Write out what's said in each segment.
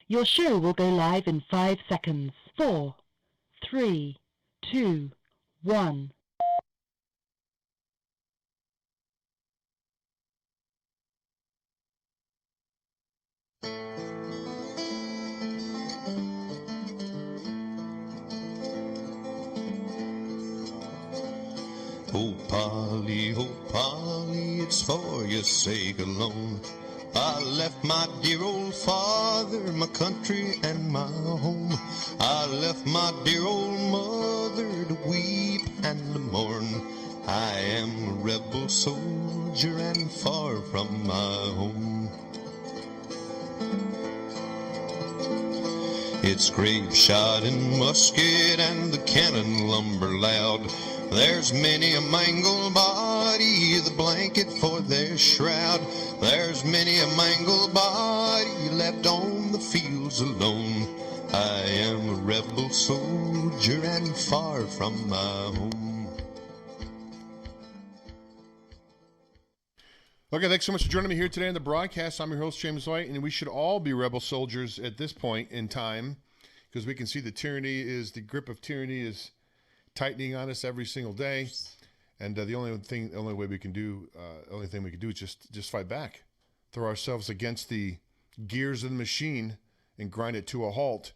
Your show will go live in 5 seconds. 4, 3, 2, 1. Oh Polly, it's for your sake alone. I left my dear old father, my country and my home. I left my dear old mother to weep and to mourn. I am a rebel soldier and far from my home. It's grape shot and musket and the cannon lumber loud. There's many a mangled body, the blanket for their shroud. There's many a mangled body left on the fields alone. I am a rebel soldier and far from my home. Okay, thanks so much for joining me here today on the broadcast. I'm your host, James White, and we should all be rebel soldiers at this point in time because we can see the grip of tyranny is tightening on us every single day, and the only thing we can do is just fight back, throw ourselves against the gears of the machine, and grind it to a halt.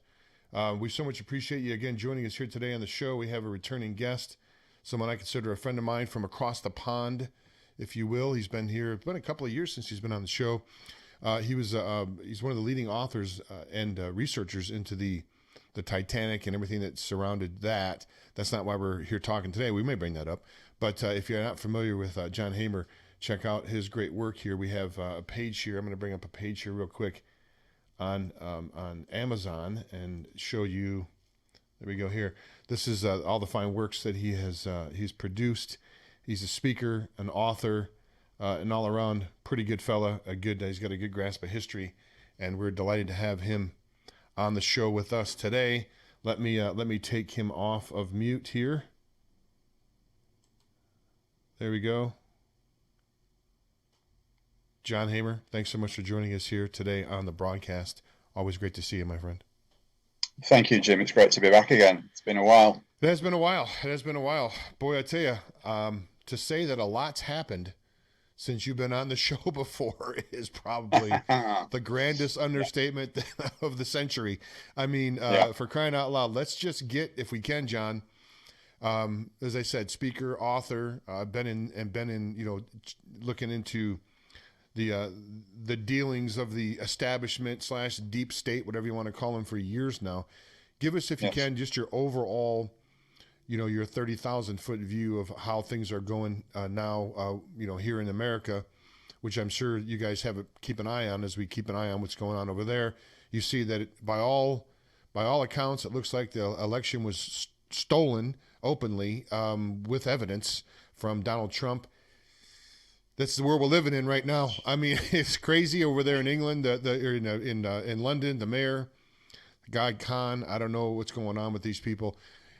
We so much appreciate you again joining us here today on the show. We have a returning guest, someone I consider a friend of mine from across the pond, if you will. He's been here. It's been a couple of years since he's been on the show. He's one of the leading authors and researchers into the Titanic and everything that surrounded that. That's not why we're here talking today. We may bring that up. But if you're not familiar with John Hamer, check out his great work here. We have a page here. I'm going to bring up a page here real quick on Amazon and show you. There we go here. This is all the fine works that he's produced. He's a speaker, an author, an all-around pretty good fella. He's got a good grasp of history, and we're delighted to have him on the show with us today. Let me take him off of mute here. There we go. John Hamer, thanks so much for joining us here today on the broadcast. Always great to see you, my friend. Thank you, Jim. It's great to be back again. It's been a while. It has been a while. Boy, I tell you, to say that a lot's happened since you've been on the show before is probably the grandest understatement of the century. I mean, for crying out loud, let's just get, if we can, John, as I said, speaker, author, been in, looking into the dealings of the establishment / deep state, whatever you want to call them, for years now. Give us, if you can, just your overall, your 30,000-foot view of how things are going now, here in America, which I'm sure you guys keep an eye on as we keep an eye on what's going on over there. You see that by all accounts, it looks like the election was stolen openly with evidence from Donald Trump. That's the world we're living in right now. I mean, it's crazy over there in England, in London, the mayor, Guy Khan. I don't know what's going on with these people.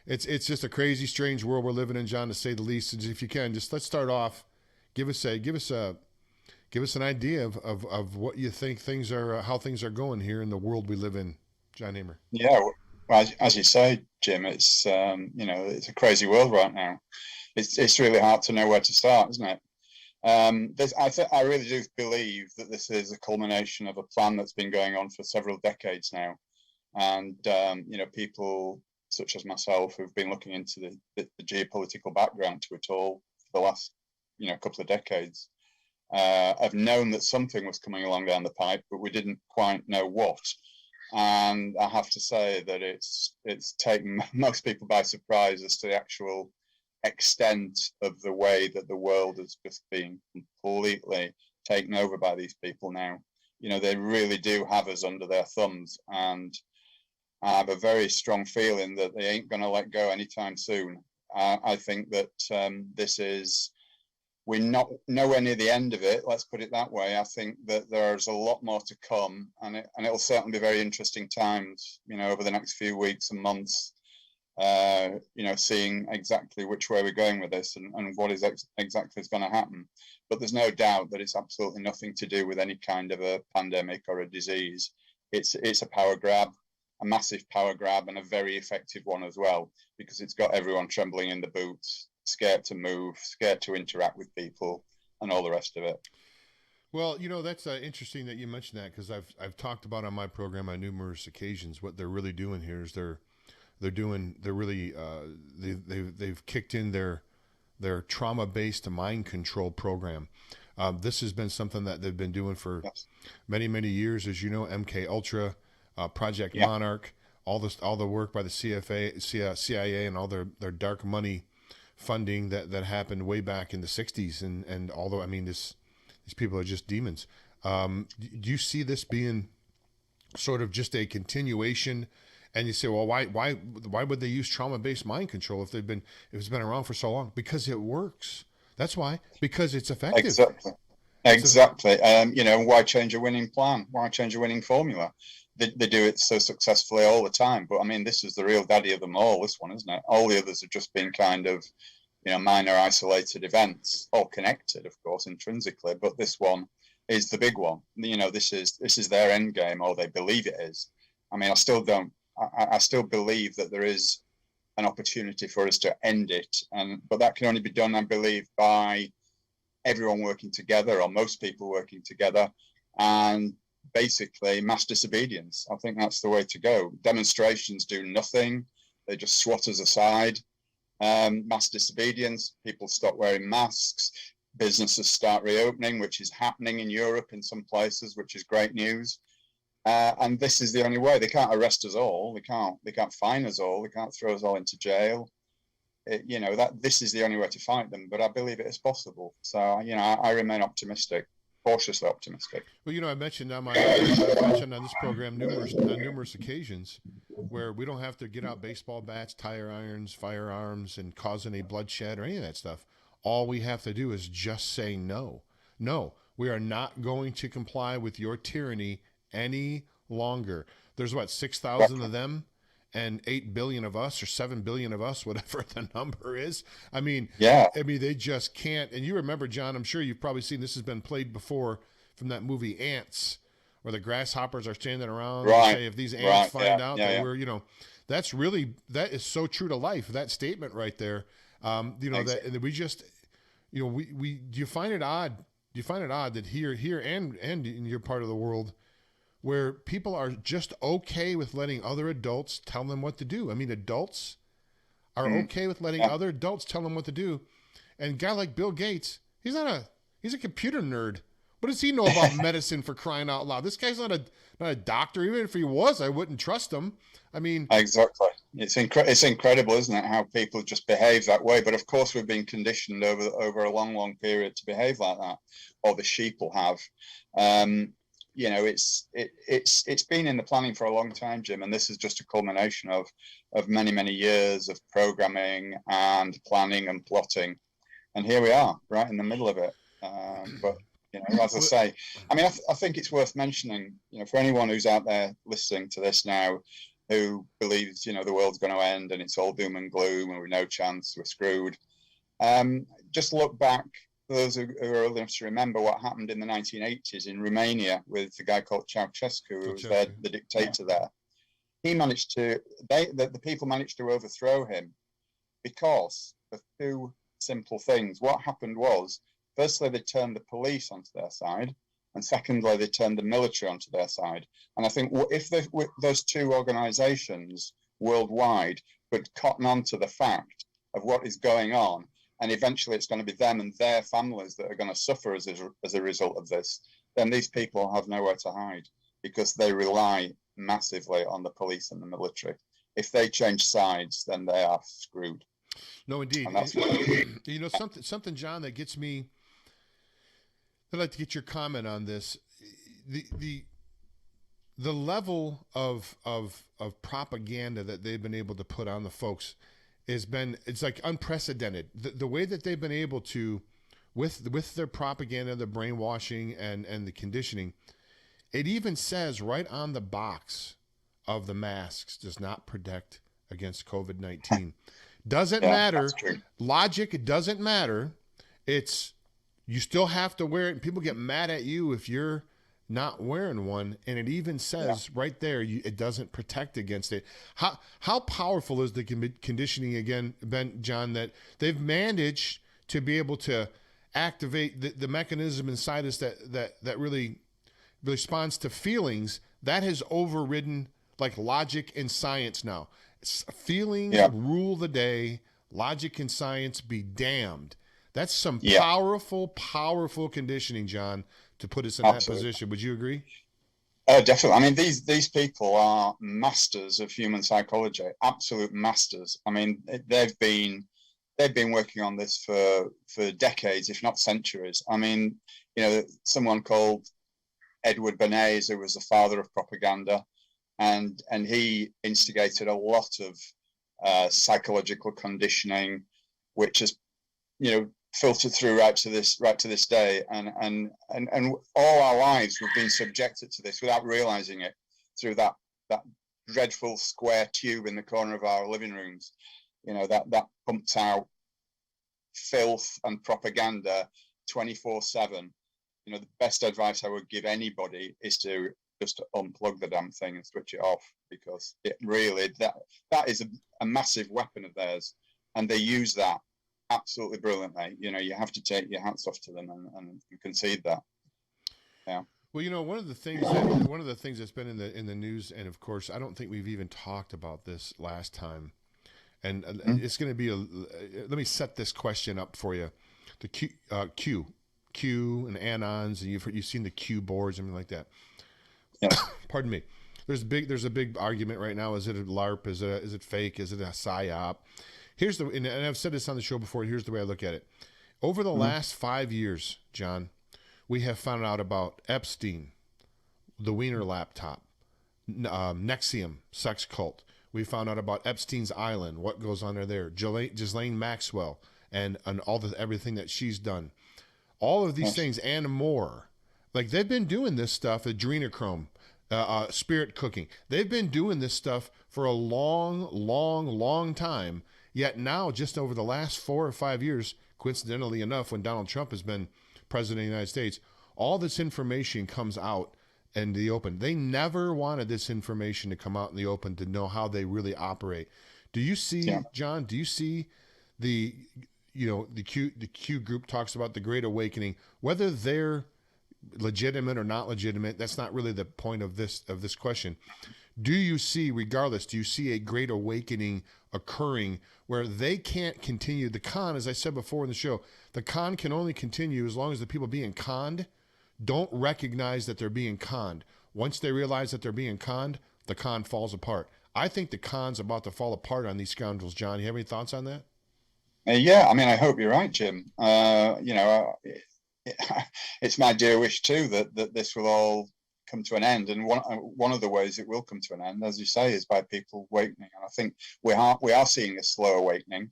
It's just a crazy, strange world we're living in, John, to say the least. And if you can, just let's start off. Give us an idea of what you think how things are going here in the world we live in, John Hamer. Yeah, well, as you say, Jim, it's it's a crazy world right now. It's really hard to know where to start, isn't it? I really do believe that this is a culmination of a plan that's been going on for several decades now, and people such as myself who've been looking into the geopolitical background to it all for the last couple of decades have known that something was coming along down the pipe, but we didn't quite know what. And I have to say that it's taken most people by surprise as to the actual extent of the way that the world has just been completely taken over by these people now. They really do have us under their thumbs, and I have a very strong feeling that they ain't going to let go anytime soon. I think that we're not nowhere near the end of it. Let's put it that way. I think that there's a lot more to come, and it'll certainly be very interesting times, over the next few weeks and months, seeing exactly which way we're going with this and what is exactly is going to happen. But there's no doubt that it's absolutely nothing to do with any kind of a pandemic or a disease. it's a power grab, a massive power grab, and a very effective one as well, because it's got everyone trembling in the boots, scared to move, scared to interact with people, and all the rest of it. Well, that's interesting that you mentioned that, because I've talked about on my program on numerous occasions what they're really doing here is they're really they've kicked in their trauma-based mind control program. This has been something that they've been doing for many years, as you know. MK Ultra, Project Monarch, all the work by the CIA, and all their dark money funding that happened way back in the 60s. And although, I mean, these people are just demons. Do you see this being sort of just a continuation? And you say, well, why would they use trauma-based mind control if it's been around for so long? Because it works. That's why. Because it's effective. Exactly. Why change a winning plan? Why change a winning formula? They do it so successfully all the time. But I mean, this is the real daddy of them all, this one, isn't it? All the others have just been kind of, minor isolated events, all connected, of course, intrinsically. But this one is the big one. This is their end game, or they believe it is. I mean, I still believe that there is an opportunity for us to end it, but that can only be done, I believe, by everyone working together, or most people working together, and basically mass disobedience. I think that's the way to go. Demonstrations do nothing. They just swat us aside. Mass disobedience, people stop wearing masks, businesses start reopening, which is happening in Europe in some places, which is great news. And this is the only way. They can't arrest us all. They can't fine us all. They can't throw us all into jail. This is the only way to fight them. But I believe it is possible. So I remain optimistic, cautiously optimistic. Well, I mentioned on this program numerous occasions where we don't have to get out baseball bats, tire irons, firearms, and cause any bloodshed or any of that stuff. All we have to do is just say no. No, we are not going to comply with your tyranny any longer. There's 6,000 of them and 8 billion of us, or 7 billion of us, whatever the number is. I mean, they just can't. And you remember, John, I'm sure you've probably seen, this has been played before from that movie Ants, where the grasshoppers are standing around and say, if these ants find out that we're, that is so true to life. That statement right there, that we just, do you find it odd? Do you find it odd that here and in your part of the world, where people are just okay with letting other adults tell them what to do? I mean, adults are okay with letting other adults tell them what to do. And a guy like Bill Gates, he's a computer nerd. What does he know about medicine, for crying out loud? This guy's not a doctor. Even if he was, I wouldn't trust him. I mean, exactly. It's incredible, isn't it, how people just behave that way? But of course, we've been conditioned over a long period to behave like that, or the sheep will have. It's been in the planning for a long time, Jim, and this is just a culmination of many years of programming and planning and plotting, and here we are, right in the middle of it. But as I say, I mean, I think it's worth mentioning, for anyone who's out there listening to this now, who believes the world's going to end and it's all doom and gloom and we've no chance, we're screwed. Just look back. Those who are old enough to remember what happened in the 1980s in Romania with the guy called Ceausescu, who was the dictator there. The people managed to overthrow him because of two simple things. What happened was, firstly, they turned the police onto their side, and secondly, they turned the military onto their side. And I think if those two organizations worldwide could cotton on to the fact of what is going on, and eventually it's going to be them and their families that are going to suffer as a result of this, then these people have nowhere to hide, because they rely massively on the police and the military. If they change sides, then they are screwed. No, indeed. Something, John, that gets me, I'd like to get your comment on this. The level of propaganda that they've been able to put on the folks it's like unprecedented. The way that they've been able to, with their propaganda, the brainwashing and the conditioning, it even says right on the box of the masks, does not protect against COVID-19. Doesn't matter. Logic doesn't matter. You still have to wear it, and people get mad at you if you're not wearing one, and it even says right there it doesn't protect against it. How powerful is the conditioning again, John, that they've managed to be able to activate the mechanism inside us that really responds to feelings that has overridden like logic and science now. Feelings rule the day. Logic and science be damned. That's some powerful conditioning, John, to put us in that position. Would you agree? Oh, definitely. I mean, these people are masters of human psychology, absolute masters. I mean, they've been working on this for decades, if not centuries. I mean, someone called Edward Bernays, who was the father of propaganda, and he instigated a lot of psychological conditioning, which has filtered through right to this day, and all our lives we've been subjected to this without realizing it, through that dreadful square tube in the corner of our living rooms, that pumps out filth and propaganda 24/7. The best advice I would give anybody is to just unplug the damn thing and switch it off, because it really that is a massive weapon of theirs, and they use that absolutely brilliantly. You have to take your hats off to them and concede that. Yeah. Well, one of the things that's been in the news, and of course, I don't think we've even talked about this last time, and it's going to be let me set this question up for you. The Q and anons, and you've seen the Q boards and everything like that. Yeah. Pardon me. There's a big argument right now. Is it a LARP? Is it fake? Is it a psyop? And I've said this on the show before. Here's the way I look at it. Over the last 5 years, John, we have found out about Epstein, the Wiener laptop, Nexium, sex cult. We found out about Epstein's Island, what goes on there. Ghislaine Maxwell, and everything that she's done. All of these things and more. Like, they've been doing this stuff, adrenochrome, spirit cooking. They've been doing this stuff for a long time. Yet now, just over the last 4 or 5 years, coincidentally enough, when Donald Trump has been president of the United States, all this information comes out in the open. They never wanted this information to come out in the open to know how they really operate. Do you see, John, the Q group talks about the Great Awakening, whether they're legitimate or not legitimate? That's not really the point of this question. Do you see a Great Awakening occurring where they can't continue? The con, as I said before in the show, the con can only continue as long as the people being conned don't recognize that they're being conned. Once they realize that they're being conned, the con falls apart. I think the con's about to fall apart on these scoundrels, John. You have any thoughts on that? Yeah, I mean, I hope you're right, Jim. It's my dear wish too that this will all come to an end, and one of the ways it will come to an end, as you say, is by people awakening. And I think we are seeing a slow awakening.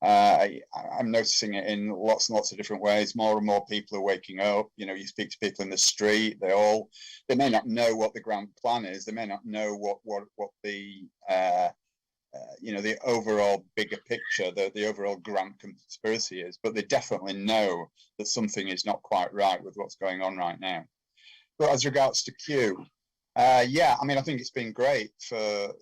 I'm noticing it in lots and lots of different ways. More and more people are waking up. You speak to people in the street; they may not know what the grand plan is. They may not know what the the overall bigger picture, the overall grand conspiracy is, but they definitely know that something is not quite right with what's going on right now. But as regards to Q, I mean, I think it's been great for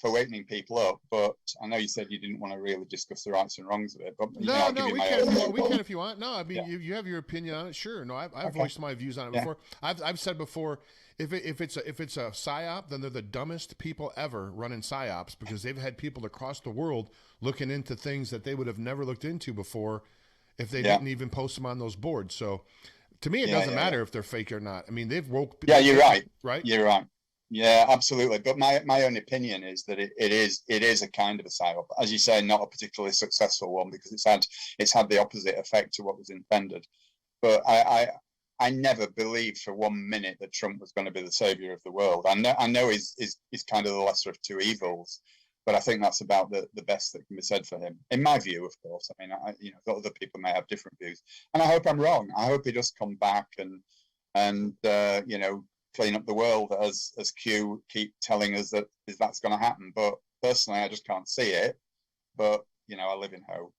wakening people up. But I know you said you didn't want to really discuss the rights and wrongs of it. But we can if you want. No, I mean, you have your opinion on it. Sure. No, I've voiced my views on it before. I've said before, if it's a psyop, then they're the dumbest people ever running psyops, because they've had people across the world looking into things that they would have never looked into before if they didn't even post them on those boards. So to me, it doesn't matter if they're fake or not. I mean, they've woke. Yeah, you're right. Right. You're right. Yeah, absolutely. But my own opinion is that it is a kind of a psyop, as you say, not a particularly successful one, because it's had the opposite effect to what was intended. But I never believed for 1 minute that Trump was going to be the savior of the world. I know he's kind of the lesser of two evils, but I think that's about the best that can be said for him, in my view, of course. I mean, other people may have different views, and I hope I'm wrong. I hope he does come back and clean up the world, as Q keep telling us that that's going to happen. But personally, I just can't see it. But I live in hope.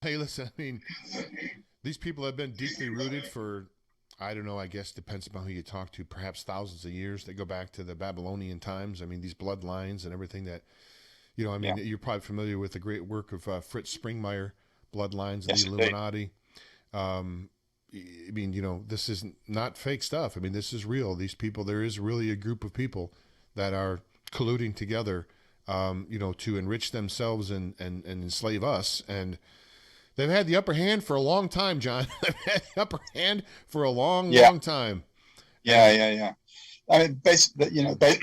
Hey, listen, I mean, these people have been deeply rooted for I don't know, I guess depends upon who you talk to, perhaps thousands of years. They go back to the Babylonian times. I mean, these bloodlines and everything that, I mean, Yeah. you're probably familiar with the great work of Fritz Springmeier, Bloodlines and Yes, the indeed. Illuminati. I mean, this is not fake stuff. I mean, this is real. These people, there is really a group of people that are colluding together, to enrich themselves and enslave us. And they've had the upper hand for a long time, John. They've had the upper hand for a long, Yeah. long time. Yeah. I mean, basically,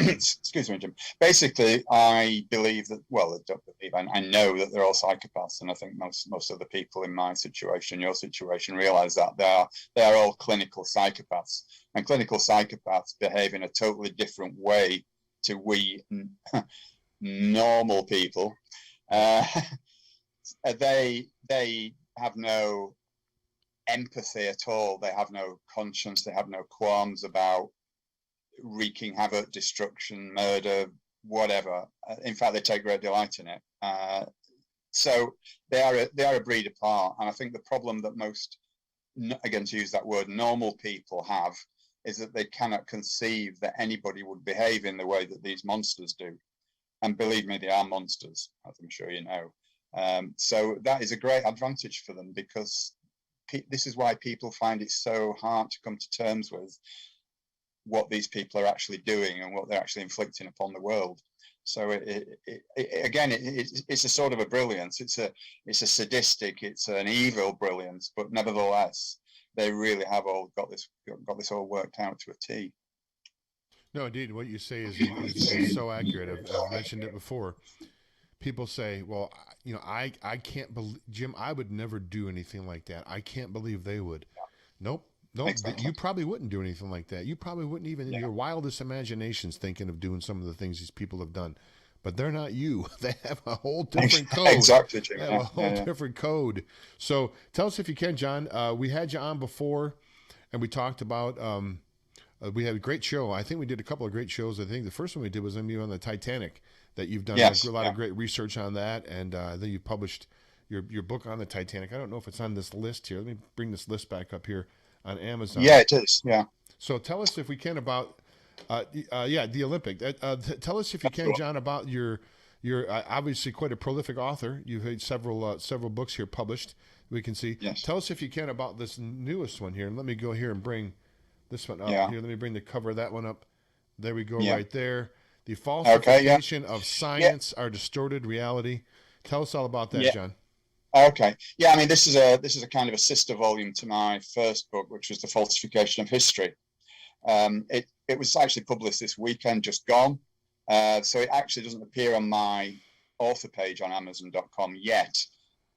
excuse me, Jim. Basically, I believe that. Well, I don't believe. I know that they're all psychopaths, and I think most of the people in my situation, your situation, realize that they are all clinical psychopaths, and clinical psychopaths behave in a totally different way to we normal people. They have no empathy at all. They have no conscience. They have no qualms about wreaking havoc, destruction, murder, whatever. In fact, they take great delight in it. So they are a breed apart. And I think the problem that most, again, to use that word, normal people have is that they cannot conceive that anybody would behave in the way that these monsters do. And believe me, they are monsters, as I'm sure you know. So that is a great advantage for them, because this is why people find it so hard to come to terms with what these people are actually doing and what they're actually inflicting upon the world. So it's a sort of a brilliance. It's a sadistic, it's an evil brilliance, but nevertheless, they really have all got this all worked out to a T. No, indeed, what you say is so accurate. I've mentioned it before. People say, well, I can't believe, Jim, I would never do anything like that. I can't believe they would. Nope. No, exactly. You probably wouldn't do anything like that. You probably wouldn't even in your wildest imaginations thinking of doing some of the things these people have done. But they're not you. They have a whole different code. Exactly, Jim. They have a whole different code. So tell us if you can, John. We had you on before, and we talked about. We had a great show. I think we did a couple of great shows. I think the first one we did was on the Titanic. That you've done a lot of great research on that, and then you published your book on the Titanic. I don't know if it's on this list here. Let me bring this list back up here on Amazon. Yeah, it is. Yeah. So tell us if we can about the Olympic. Tell us if you can, John, about your obviously quite a prolific author. You've had several books here published. We can see. Yes. Tell us if you can about this newest one here. And let me go here and bring this one up here. Let me bring the cover of that one up. There we go, right there. The falsification of science, our distorted reality. Tell us all about that, John. Okay. Yeah, I mean, this is a kind of a sister volume to my first book, which was The Falsification of History. It was actually published this weekend, just gone. So it actually doesn't appear on my author page on Amazon.com yet,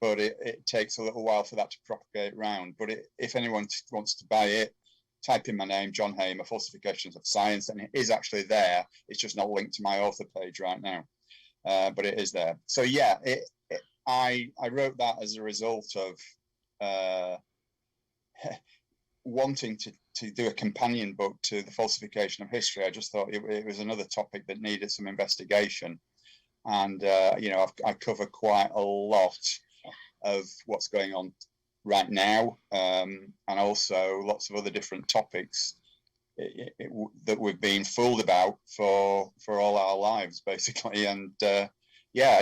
but it takes a little while for that to propagate around. But if anyone wants to buy it, type in my name, John Hamer, Falsifications of Science, and it is actually there. It's just not linked to my author page right now, but it is there. So yeah, I wrote that as a result of wanting to do a companion book to The Falsification of History. I just thought it was another topic that needed some investigation, and I cover quite a lot of what's going on right now, and also lots of other different topics that we've been fooled about for all our lives, basically. And I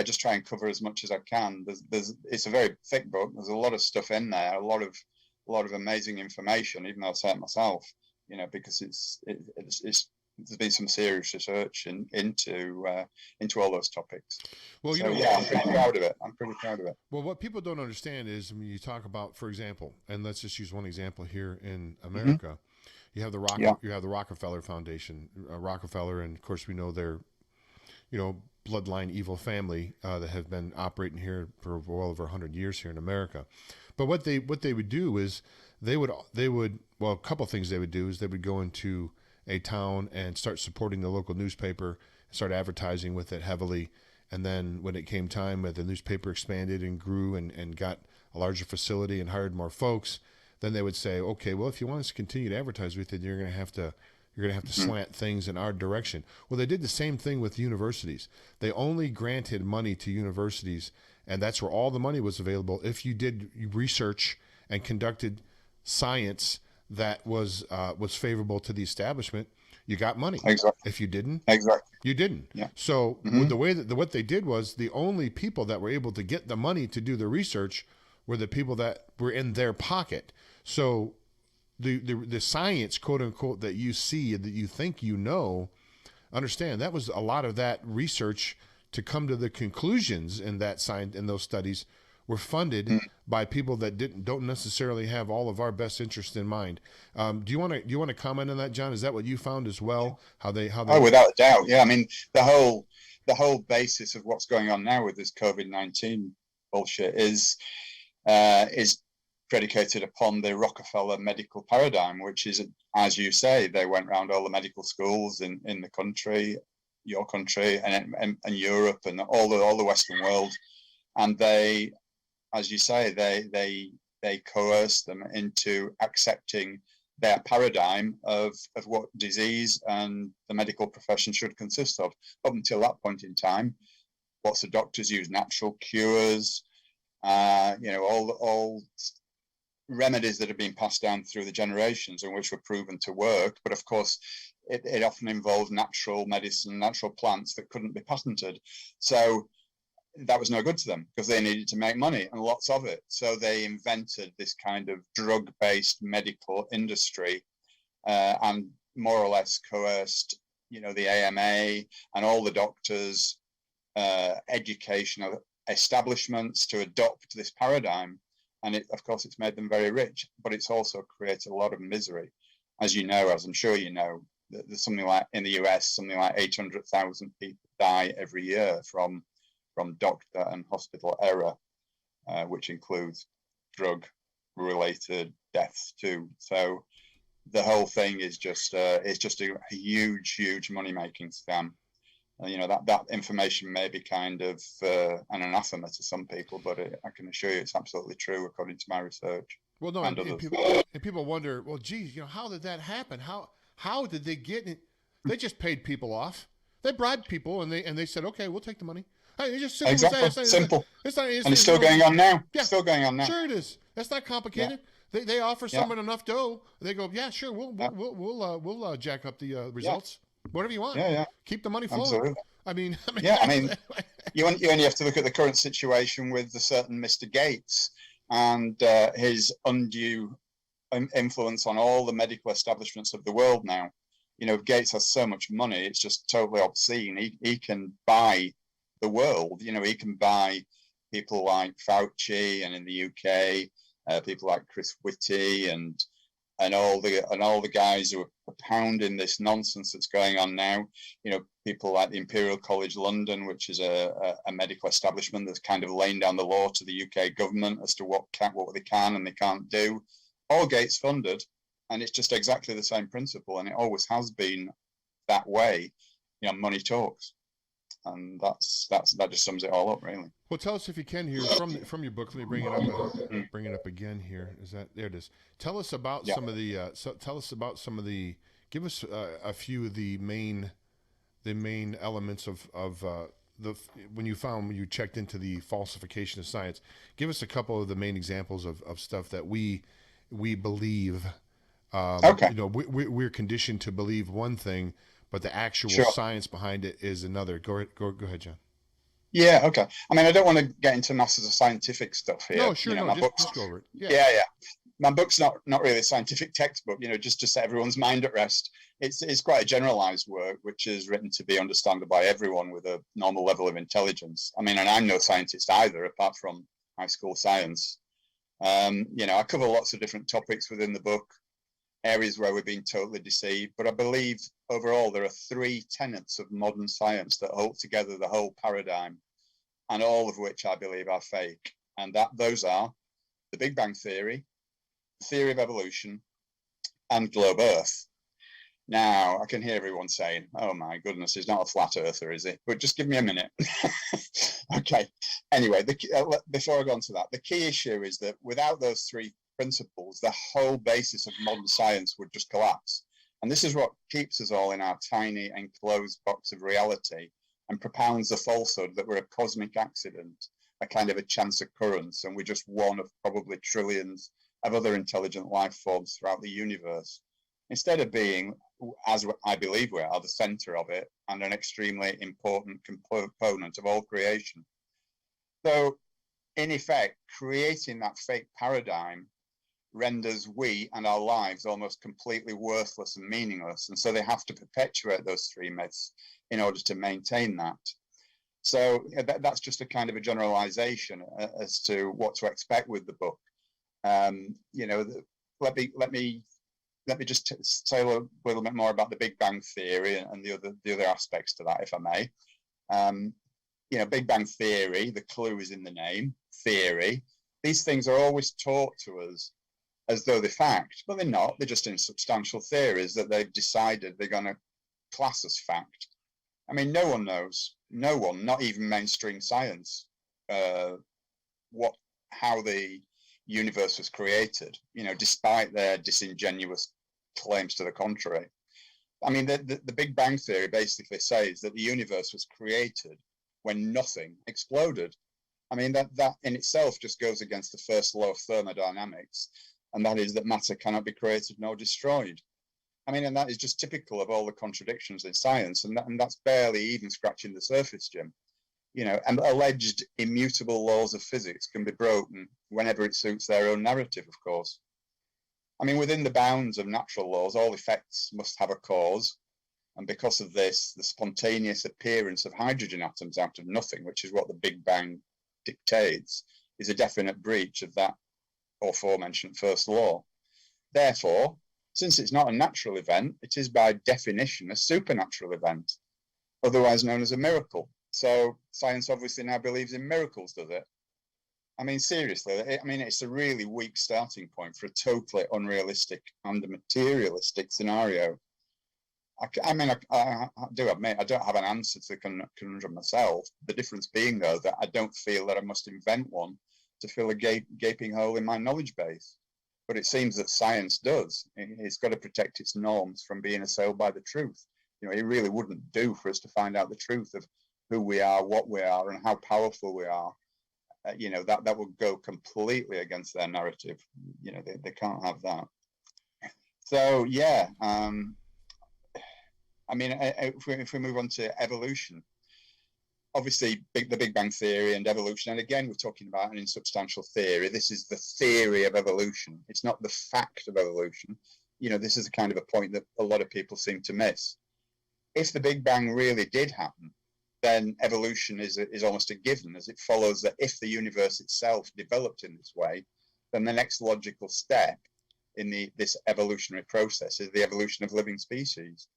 just try and cover as much as I can. It's a very thick book. There's a lot of stuff in there, a lot of amazing information, even though I say it myself, because there's been some serious research into all those topics. Well, I'm pretty proud of it. Well, what people don't understand is when you talk about, for example, and let's just use one example here in America, you have the Rockefeller Foundation, Rockefeller, and of course we know their, bloodline evil family that have been operating here for well over 100 years here in America. But what they would do is they would a couple of things they would do is they would go into a town and start supporting the local newspaper, start advertising with it heavily. And then when it came time that the newspaper expanded and grew and got a larger facility and hired more folks, then they would say, okay, well, if you want us to continue to advertise with it, you're going to have to slant things in our direction. Well, they did the same thing with universities. They only granted money to universities, and that's where all the money was available if you did research and conducted science that was favorable to the establishment, you got money. Exactly. If you didn't, Exactly. you didn't. Yeah. So with the way that what they did was, the only people that were able to get the money to do the research were the people that were in their pocket. So the science, quote unquote, that you see, that you think you know, understand that was a lot of that research to come to the conclusions in that science, in those studies, were funded by people that don't necessarily have all of our best interest in mind. Do you want to comment on that, John? Is that what you found as well? How they Oh, without a doubt, yeah. I mean, the whole basis of what's going on now with this COVID-19 bullshit is predicated upon the Rockefeller medical paradigm, which is, as you say, they went around all the medical schools in the country, your country, and Europe, and all the Western world, and they, as you say, they coerced them into accepting their paradigm of what disease and the medical profession should consist of. Up until that point in time, lots of doctors use natural cures, all remedies that have been passed down through the generations and which were proven to work. But of course, it often involved natural medicine, natural plants that couldn't be patented. So that was no good to them because they needed to make money, and lots of it. So they invented this kind of drug-based medical industry, and more or less coerced, the AMA and all the doctors, educational establishments to adopt this paradigm. And of course, it's made them very rich, but it's also created a lot of misery. As you know, as I'm sure you know, there's something like, in the US, something like 800,000 people die every year from doctor and hospital error, which includes drug-related deaths too. So the whole thing is just a huge money-making scam. That information may be kind of an anathema to some people, but I can assure you it's absolutely true according to my research. Well, no, and people wonder, well, geez, how did that happen? How did they get it? They just paid people off. They bribed people, and they said, okay, we'll take the money. Hey, it's just simple. Exactly. Simple. And it's still going on now. Yeah. Still going on now. Sure it is. That's not complicated. Yeah. They offer someone enough dough. They go, yeah, sure, we'll jack up the results. Yeah. Whatever you want. Yeah. Keep the money flowing. Absolutely. I mean, you only have to look at the current situation with the certain Mr. Gates and his undue influence on all the medical establishments of the world now. Gates has so much money, it's just totally obscene. He can buy the world. He can buy people like Fauci, and in the UK, people like Chris Whitty and all the guys who are pounding this nonsense that's going on now. People like the Imperial College London, which is a medical establishment that's kind of laying down the law to the UK government as to what they can and they can't do. All Gates funded, and it's just exactly the same principle, and it always has been that way. Money talks. And that just sums it all up, really. Well, tell us if you can here from your book. Let me bring it up. Bring it up again here. There it is. Tell us about some of the. Give us a few of the main elements of when you checked into the falsification of science. Give us a couple of the main examples of stuff that we believe. Okay. We're conditioned to believe one thing, but the actual science behind it is another. Go ahead, John. Yeah, okay. I mean, I don't want to get into masses of scientific stuff here. No, sure, just go over it. Yeah. My book's not really a scientific textbook, just to set everyone's mind at rest. It's quite a generalized work, which is written to be understandable by everyone with a normal level of intelligence. I mean, and I'm no scientist either, apart from high school science. I cover lots of different topics within the book, areas where we've been totally deceived. But I believe overall there are 3 tenets of modern science that hold together the whole paradigm, and all of which I believe are fake. And those are the Big Bang Theory, the theory of evolution, and globe Earth. Now, I can hear everyone saying, oh my goodness, he's not a flat earther, is he? But just give me a minute. Okay. Anyway, before I go on to that, the key issue is that without those 3 principles, the whole basis of modern science would just collapse. And this is what keeps us all in our tiny enclosed box of reality and propounds the falsehood that we're a cosmic accident, a kind of a chance occurrence, and we're just one of probably trillions of other intelligent life forms throughout the universe, instead of being, as I believe we are, the center of it and an extremely important component of all creation. So, in effect, creating that fake paradigm renders we and our lives almost completely worthless and meaningless. And so they have to perpetuate those three myths in order to maintain that. So that's just a kind of a generalization as to what to expect with the book. You know, let me just say a little bit more about the Big Bang Theory and the other aspects to that, if I may. You know, Big Bang Theory, the clue is in the name, theory. These things are always taught to us as though they're fact, but they're not. They're just insubstantial theories that they've decided they're going to class as fact. I mean, no one knows, no one, not even mainstream science, how the universe was created, you know, despite their disingenuous claims to the contrary. I mean, the Big Bang Theory basically says that the universe was created when nothing exploded. I mean, that in itself just goes against the first law of thermodynamics, and that is that matter cannot be created nor destroyed. I mean, and that is just typical of all the contradictions in science, and that's barely even scratching the surface, Jim. You know, and alleged immutable laws of physics can be broken whenever it suits their own narrative, of course. I mean, within the bounds of natural laws, all effects must have a cause. And because of this, the spontaneous appearance of hydrogen atoms out of nothing, which is what the Big Bang dictates, is a definite breach of that aforementioned first law. Therefore, since it's not a natural event, it is by definition a supernatural event, otherwise known as a miracle. So science obviously now believes in miracles, does it? I mean, seriously, I mean, it's a really weak starting point for a totally unrealistic and materialistic scenario. I mean, I do admit I don't have an answer to the conundrum myself. The difference being, though, that I don't feel that I must invent one to fill a gaping hole in my knowledge base. But it seems that science does. It's got to protect its norms from being assailed by the truth. You know, it really wouldn't do for us to find out the truth of who we are, what we are, and how powerful we are. You know, that would go completely against their narrative. You know, they can't have that. So, yeah. I mean, if we move on to evolution, obviously the Big Bang Theory and evolution, and again, we're talking about an insubstantial theory. This is the theory of evolution. It's not the fact of evolution. You know, this is a kind of a point that a lot of people seem to miss. If the Big Bang really did happen, then evolution is almost a given, as it follows that if the universe itself developed in this way, then the next logical step in this evolutionary process is the evolution of living species.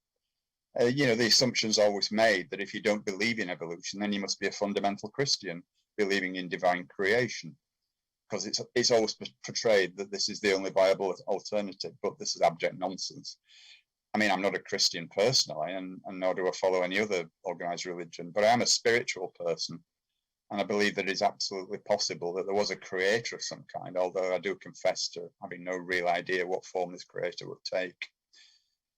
You know, the assumption's always made that if you don't believe in evolution, then you must be a fundamental Christian, believing in divine creation, because it's always portrayed that this is the only viable alternative, but this is abject nonsense. I mean, I'm not a Christian personally, and nor do I follow any other organized religion, but I am a spiritual person, and I believe that it's absolutely possible that there was a creator of some kind, although I do confess to having no real idea what form this creator would take.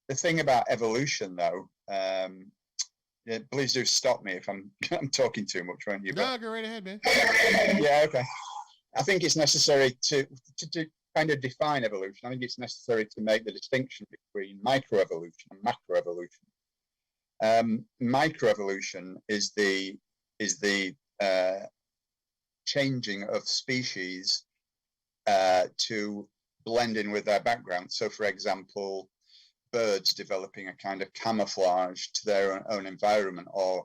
The thing about evolution, though, yeah, please do stop me if I'm talking too much, won't you? No, go right ahead, man. Yeah, okay. I think it's necessary to kind of define evolution. I think it's necessary to make the distinction between microevolution and macroevolution. Microevolution is the changing of species to blend in with their background. So, for example, birds developing a kind of camouflage to their own environment, or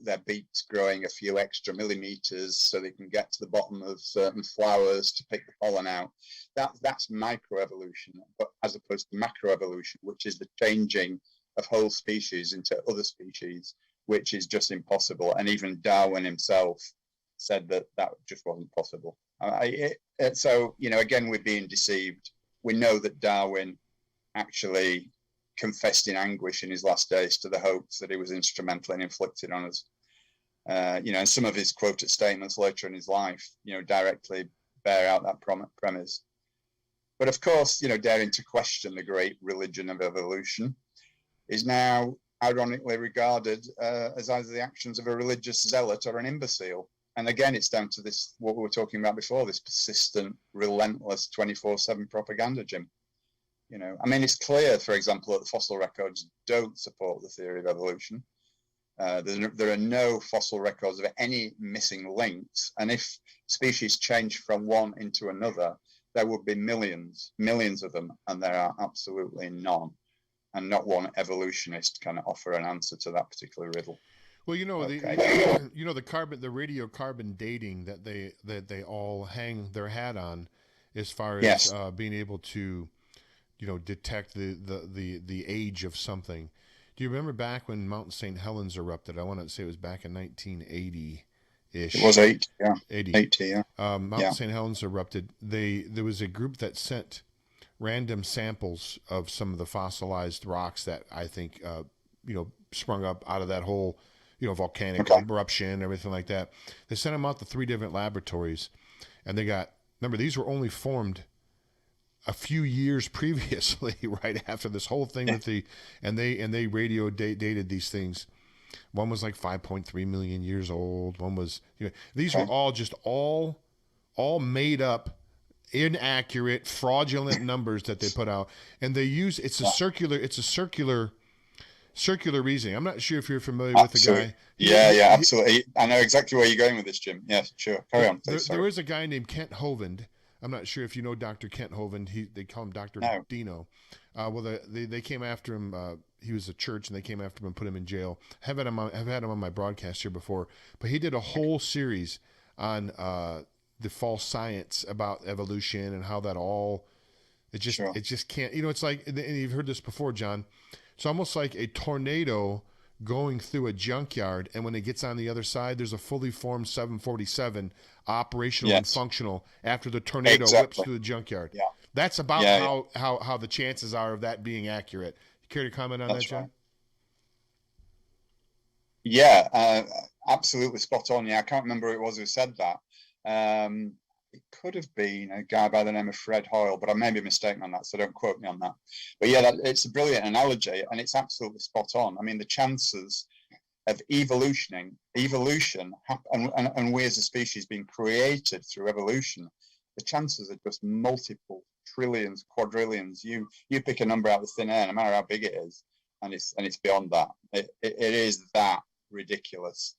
their beaks growing a few extra millimeters so they can get to the bottom of certain flowers to pick the pollen out. That's microevolution, but as opposed to macroevolution, which is the changing of whole species into other species, which is just impossible. And even Darwin himself said that just wasn't possible. So, you know, again, we're being deceived. We know that Darwin actually confessed in anguish in his last days to the hopes that he was instrumental in inflicting on us. You know, and some of his quoted statements later in his life, you know, directly bear out that premise. But of course, you know, daring to question the great religion of evolution is now ironically regarded as either the actions of a religious zealot or an imbecile. And again, it's down to this, what we were talking about before, this persistent, relentless 24/7 propaganda, Jim. You know, I mean, it's clear, for example, that the fossil records don't support the theory of evolution. There are no fossil records of any missing links. And if species change from one into another, there would be millions of them, and there are absolutely none. And not one evolutionist can offer an answer to that particular riddle. Well, you know, Okay. the radiocarbon dating that they all hang their hat on, as far as Yes. Being able to, detect the age of something. Do you remember back when Mount St. Helens erupted? I want to say it was back in 1980-ish. It was 80, yeah. 80. 80, yeah. Mount St. Helens erupted. There was a group that sent random samples of some of the fossilized rocks that I think, sprung up out of that whole, volcanic eruption, everything like that. They sent them out to 3 different laboratories, and remember, these were only formed a few years previously, right after this whole thing and they radio dated these things. One was like 5.3 million years old. One was, these were all just all made up, inaccurate, fraudulent numbers that they put out, and they use it's a circular reasoning. I'm not sure if you're familiar with the guy. Yeah, absolutely. I know exactly where you're going with this, Jim. Yeah, sure. Carry on, please. There is a guy named Kent Hovind. I'm not sure if you know Dr. Kent Hovind. They call him Dr. Dino. Well, they came after him. He was a church, and they came after him and put him in jail. I've had him on my broadcast here before, but he did a whole series on the false science about evolution and how that all it just can't. It's like, and you've heard this before, John. It's almost like a tornado going through a junkyard, and when it gets on the other side, there's a fully formed 747 operational and functional after the tornado whips through the junkyard. Yeah. That's about how the chances are of that being accurate. You care to comment on that, John? Right. Yeah, absolutely spot on. Yeah, I can't remember who it was who said that. It could have been a guy by the name of Fred Hoyle, but I may be mistaken on that, so don't quote me on that. But yeah, it's a brilliant analogy, and it's absolutely spot on. I mean, the chances of evolution, and we as a species being created through evolution, the chances are just multiple trillions, quadrillions. You pick a number out of thin air, no matter how big it is, and it's beyond that. It is that ridiculous.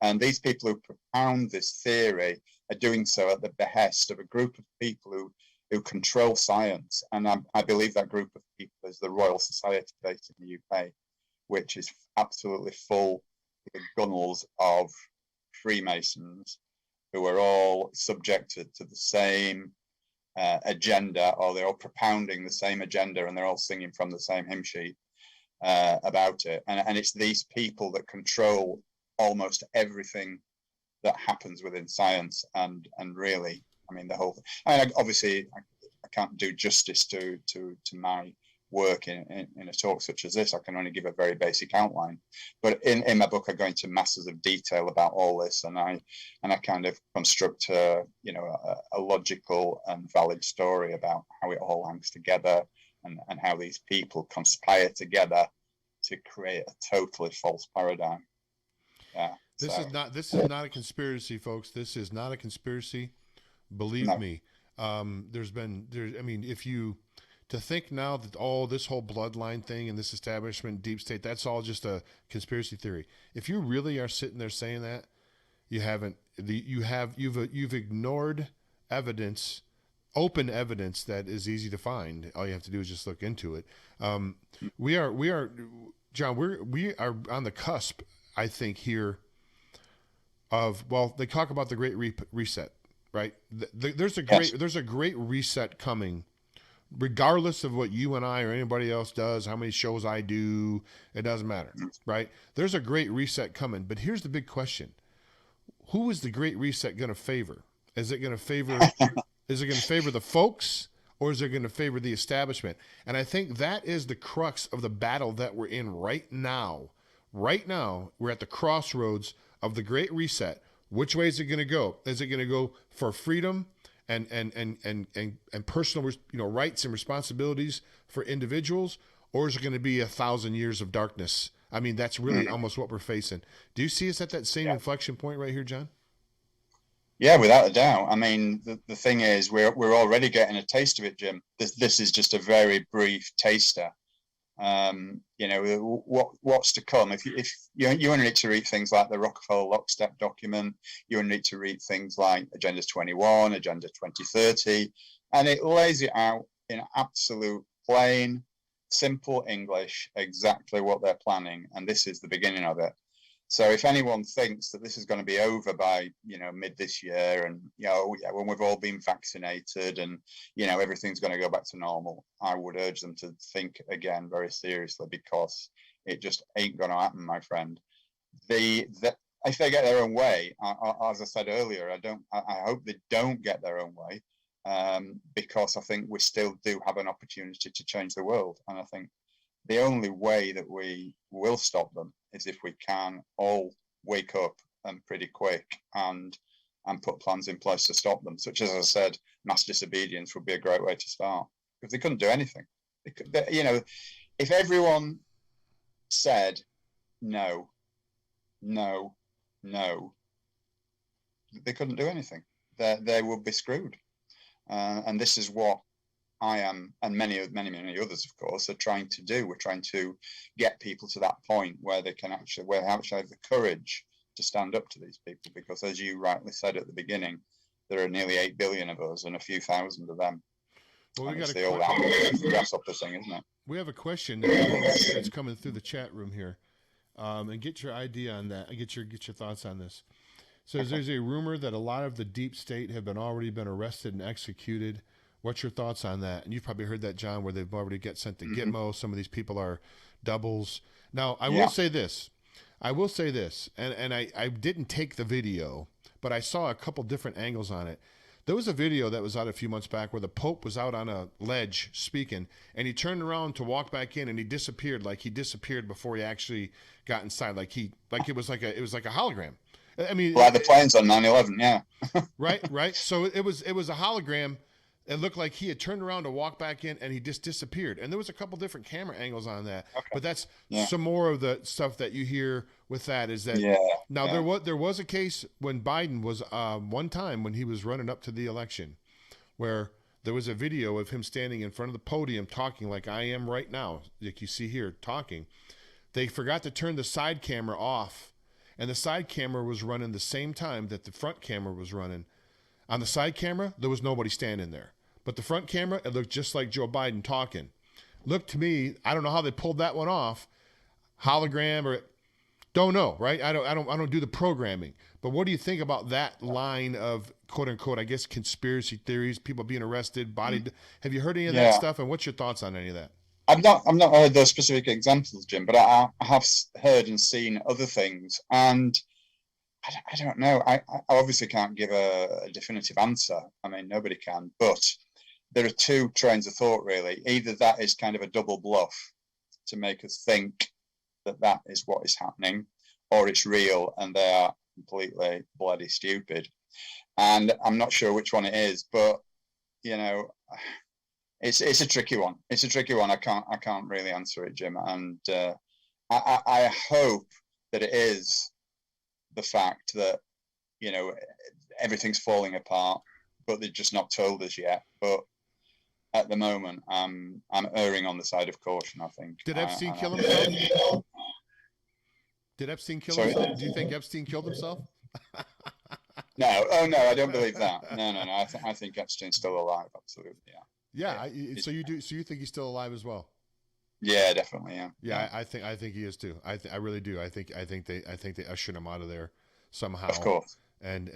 And these people who propound this theory are doing so at the behest of a group of people who control science. And I believe that group of people is the Royal Society based in the UK, which is absolutely full of the gunnels of Freemasons who are all subjected to the same agenda, or they're all propounding the same agenda, and they're all singing from the same hymn sheet about it. And it's these people that control almost everything that happens within science, and really, I mean, the whole thing. I mean, obviously, I can't do justice to my work in a talk such as this. I can only give a very basic outline, but in my book I go into masses of detail about all this, and I kind of construct a logical and valid story about how it all hangs together, and how these people conspire together to create a totally false paradigm. Yeah. This is not a conspiracy, folks. This is not a conspiracy. Believe me. I mean, to think now that this whole bloodline thing and this establishment, deep state, that's all just a conspiracy theory. If you really are sitting there saying that, you've ignored evidence, open evidence that is easy to find. All you have to do is just look into it. We are, John. We are on the cusp, I think, here of, well, they talk about the Great Reset, right? There's a great reset coming, regardless of what you and I or anybody else does, how many shows I do, it doesn't matter, right? There's a great reset coming, but here's the big question: who is the Great Reset going to favor? Is it going to favor the folks, or is it going to favor the establishment? And I think that is the crux of the battle that we're in right now. Right now, we're at the crossroads of the Great Reset. Which way is it going to go? Is it going to go for freedom and personal, rights and responsibilities for individuals, or is it going to be 1,000 years of darkness? I mean, that's really almost what we're facing. Do you see us at that same inflection point right here, John? Yeah, without a doubt. I mean, the thing is, we're already getting a taste of it, Jim. This is just a very brief taster. You know, what's to come. If you only need to read things like the Rockefeller Lockstep document, you only need to read things like Agenda 21, Agenda 2030, and it lays it out in absolute plain, simple English exactly what they're planning, and this is the beginning of it. So if anyone thinks that this is going to be over by, you know, mid this year, and, you know, yeah, when we've all been vaccinated and, you know, everything's going to go back to normal, I would urge them to think again very seriously, because it just ain't going to happen, my friend. If they get their own way, as I said earlier, I hope they don't get their own way, because I think we still do have an opportunity to change the world. And I think the only way that we will stop them is if we can all wake up and pretty quick and put plans in place to stop them, such as I said, mass disobedience would be a great way to start, because they couldn't do anything. You know, if everyone said no, no, no, they couldn't do anything. They would be screwed. And this is what I am, and many others, of course, are trying to do. We're trying to get people to that point where they can actually have the courage to stand up to these people, because, as you rightly said at the beginning, there are nearly 8 billion of us and a few thousand of them. Well, we got the old grasshopper thing, isn't it? We have a question that's coming through the chat room here, and get your idea on that. Get your thoughts on this. So there's a rumor that a lot of the deep state have already been arrested and executed. What's your thoughts on that? And you've probably heard that, John, where they've already get sent to Gitmo. Some of these people are doubles. Now, I will say this. And I didn't take the video, but I saw a couple different angles on it. There was a video that was out a few months back where the Pope was out on a ledge speaking, and he turned around to walk back in, and he disappeared. Like he disappeared before he actually got inside. It was like a hologram. I mean, like the planes on 9/11, yeah. right. So it was a hologram. It looked like he had turned around to walk back in, and he just disappeared. And there was a couple different camera angles on that. Okay. But that's some more of the stuff that you hear with that, is that there was a case when Biden was one time when he was running up to the election, where there was a video of him standing in front of the podium talking like I am right now, like you see here talking. They forgot to turn the side camera off, and the side camera was running the same time that the front camera was running. On the side camera, there was nobody standing there. But the front camera, it looked just like Joe Biden talking. Looked to me, I don't know how they pulled that one off. Hologram or don't know, right? I don't do the programming. But what do you think about that line of quote unquote, I guess, conspiracy theories, people being arrested, bodied? Have you heard any of that stuff? And what's your thoughts on any of that? I've not heard those specific examples, Jim, but I have heard and seen other things, and I don't know. I obviously can't give a definitive answer. I mean, nobody can. But there are two trains of thought, really. Either that is kind of a double bluff to make us think that is what is happening, or it's real and they are completely bloody stupid. And I'm not sure which one it is, but, you know, it's a tricky one. It's a tricky one. I can't really answer it, Jim. And I hope that it is the fact that, you know, everything's falling apart, but they've just not told us yet. But at the moment, I'm erring on the side of caution, I think. Did Epstein kill himself? Did Epstein kill himself? Do you think Epstein killed himself? No. Oh, no, I don't believe that. No. I think Epstein's still alive. Absolutely, yeah. So you do? So you think he's still alive as well? Yeah, definitely. Yeah. I think he is too. I really do. I think they ushered him out of there somehow. Of course. And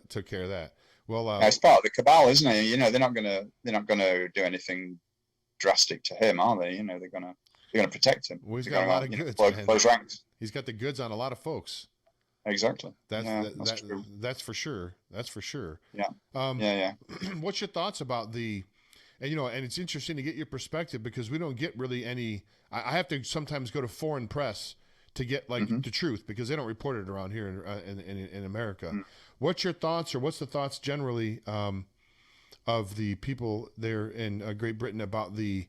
took care of that. Well, it's part of the cabal, isn't it? You know, they're not gonna do anything drastic to him, are they? You know, they're gonna protect him. Well, he's got a lot of goods. Close ranks. He's got the goods on a lot of folks. Exactly. That's for sure. That's for sure. Yeah. What's your thoughts about the? And, you know, and it's interesting to get your perspective, because we don't get really any. I have to sometimes go to foreign press to get the truth, because they don't report it around here in America. What's your thoughts, or what's the thoughts generally of the people there in Great Britain about the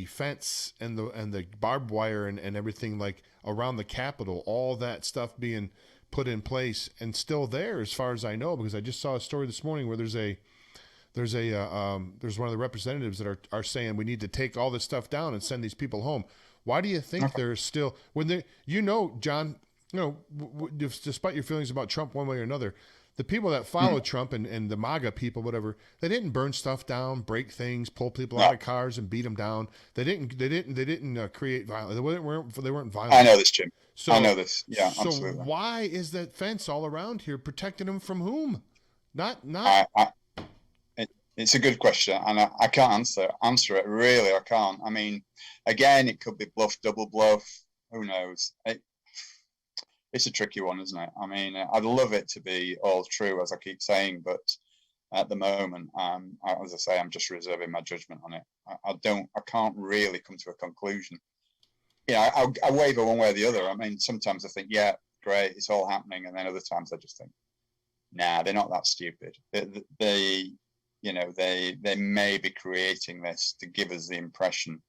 fence and the barbed wire and everything, like around the Capitol, all that stuff being put in place and still there, as far as I know, because I just saw a story this morning where there's one of the representatives that are saying we need to take all this stuff down and send these people home. Why do you think there's still, when they, John, despite your feelings about Trump one way or another, the people that follow Trump and the MAGA people, whatever, they didn't burn stuff down, break things, pull people out of cars and beat them down. They didn't create violence. They weren't violent. I know this, Jim. So, I know this. Yeah, so absolutely. why is that fence all around here protecting them from whom? It's a good question, and I can't answer it. Really, I can't. I mean, again, it could be bluff, double bluff. Who knows? It's a tricky one, isn't it? I mean, I'd love it to be all true, as I keep saying, but at the moment, as I say, I'm just reserving my judgment on it. I can't really come to a conclusion. I waver one way or the other. I mean, sometimes I think, yeah, great, it's all happening, and then other times I just think, nah, they're not that stupid. They may be creating this to give us the impression,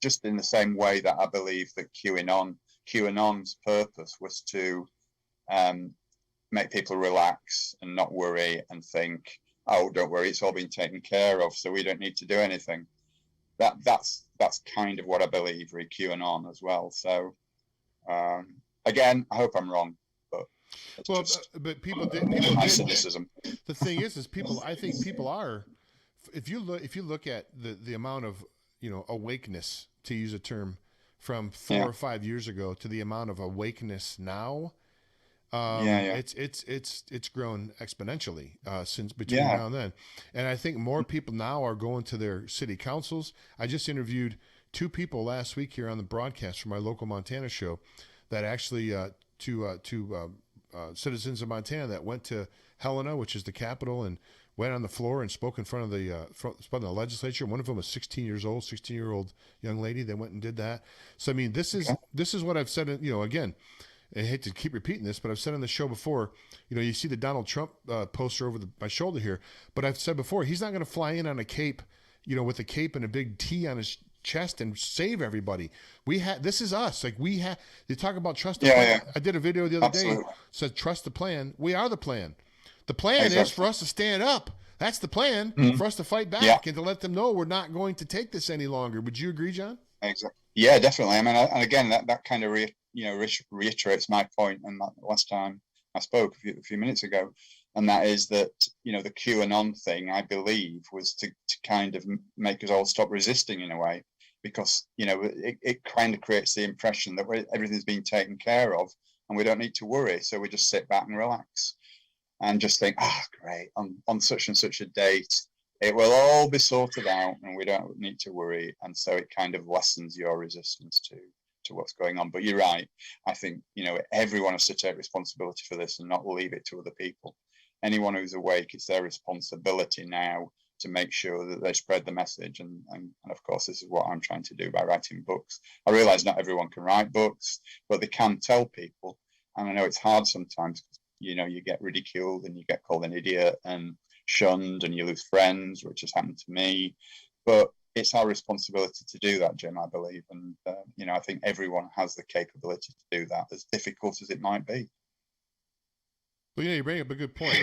just in the same way that I believe that QAnon's purpose was to make people relax and not worry and think, oh, don't worry, it's all been taken care of, so we don't need to do anything. That's kind of what I believe with QAnon as well. So again, I hope I'm wrong, but but people did. Cynicism. The thing is people. I think people are. If you look at the amount of awakeness, to use a term, from 4 or 5 years ago to the amount of awakeness now, it's grown exponentially since between now and then. And I think more people now are going to their city councils. I just interviewed 2 people last week here on the broadcast from my local Montana show that actually two citizens of Montana that went to Helena, which is the capital, and went on the floor and spoke in front of the legislature. One of them was 16-year-old young lady. They went and did that. So I mean, this is what I've said. Again, I hate to keep repeating this, but I've said on the show before. You see the Donald Trump poster over my shoulder here, but I've said before he's not going to fly in on a cape, with a cape and a big T on his chest and save everybody. This is us. Like you talk about trust the plan. I did a video the other day, said trust the plan. We are the plan. The plan is for us to stand up. That's the plan, for us to fight back and to let them know we're not going to take this any longer. Would you agree, John? Exactly. Yeah, definitely. I mean, and again, that kind of reiterates my point. And that last time I spoke a few minutes ago, and that is that the QAnon thing, I believe, was to kind of make us all stop resisting in a way, because it kind of creates the impression that everything's been taken care of and we don't need to worry, so we just sit back and relax and just think, great, on such and such a date it will all be sorted out and we don't need to worry, and so it kind of lessens your resistance to what's going on. But you're right, I think everyone has to take responsibility for this and not leave it to other people. Anyone who's awake, it's their responsibility now to make sure that they spread the message. And of course, this is what I'm trying to do by writing books. I realize not everyone can write books, but they can tell people. And I know it's hard sometimes, you get ridiculed and you get called an idiot and shunned and you lose friends, which has happened to me. But it's our responsibility to do that, Jim, I believe. And, I think everyone has the capability to do that, as difficult as it might be. Well, you bring up a good point.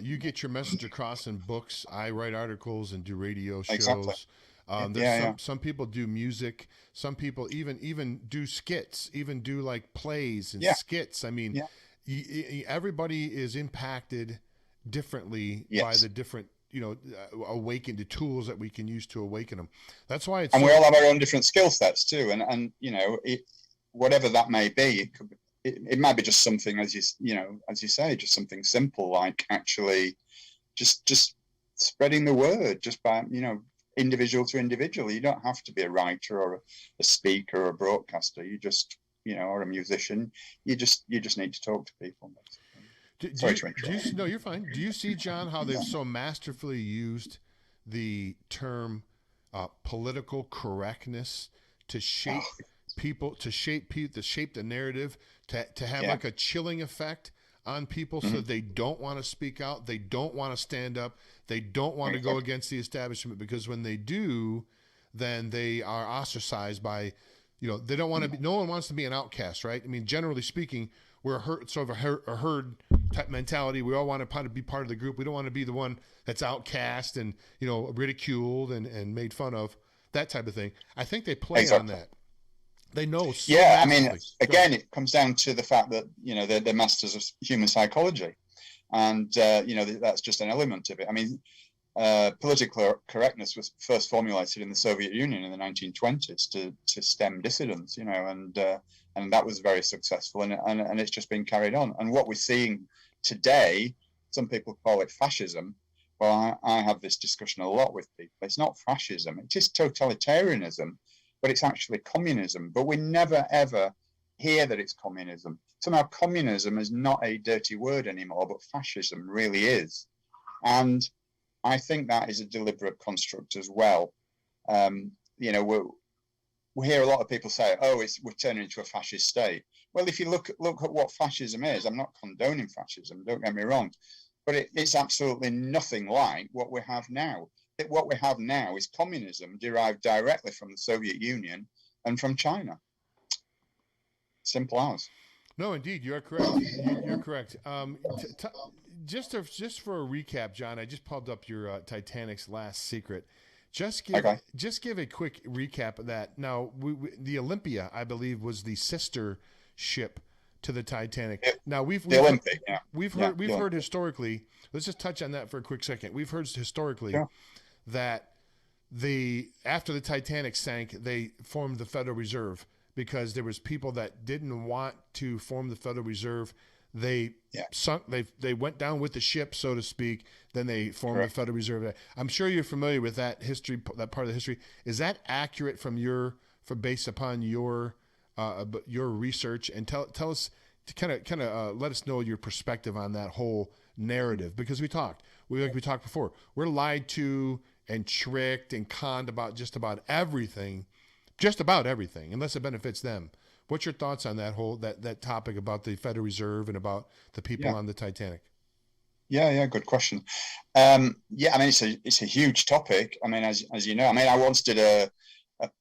You get your message across in books. I write articles and do radio shows. Exactly. Some people do music. Some people even do skits, even do like plays and skits. I mean, everybody is impacted differently by the different, awakened the tools that we can use to awaken them. That's why we all have our own different skill sets too. And whatever that may be, it could be. It might be just something, as you say, just something simple, like actually just spreading the word, just by individual to individual. You don't have to be a writer or a speaker or a broadcaster. You just or a musician. You just need to talk to people. No, you're fine. Do you see, John, how they've so masterfully used the term political correctness to shape people, to shape the narrative, to have like a chilling effect on people, so they don't want to speak out, they don't want to stand up, they don't want to go against the establishment, because when they do, then they are ostracized by, they don't want to be, no one wants to be an outcast, right? I mean, generally speaking, we're sort of a herd type mentality. We all want to be part of the group. We don't want to be the one that's outcast and, you know, ridiculed and made fun of, that type of thing. I think they play on that. They know so Yeah, massively. I mean, again, it comes down to the fact that, you know, they're masters of human psychology. And, you know, that's just an element of it. I mean, political correctness was first formulated in the Soviet Union in the 1920s to stem dissidents, you know, and that was very successful, and it's just been carried on. And what we're seeing today, some people call it fascism. Well, I have this discussion a lot with people. It's not fascism, it is totalitarianism, but it's actually communism. But we never, ever hear that it's communism. Somehow communism is not a dirty word anymore, but fascism really is. And I think that is a deliberate construct as well. You know, we hear a lot of people say, "Oh, we're turning into a fascist state." Well, if you look at what fascism is, I'm not condoning fascism, don't get me wrong, but it's absolutely nothing like what we have now. What we have now is communism derived directly from the Soviet Union and from China. Simple as. No, indeed, you're correct. You're correct. Just for a recap, John, I just pulled up your Titanic's Last Secret. Just give a quick recap of that. Now, the Olympia, I believe, was the sister ship to the Titanic. Now we've heard historically. Let's just touch on that for a quick second. We've heard historically that after the Titanic sank, they formed the Federal Reserve because there was people that didn't want to form the Federal Reserve. They sunk. They went down with the ship, so to speak. Then they formed the Federal Reserve. I'm sure you're familiar with that history. That part of the history, is that accurate based upon your research? And tell us to kind of let us know your perspective on that whole narrative, because we talked before. We're lied to and tricked and conned about just about everything, unless it benefits them. What's your thoughts on that whole that topic about the Federal Reserve and about the people on the Titanic? Yeah, good question. I mean, it's a huge topic. I mean, as you know, I mean, I once did a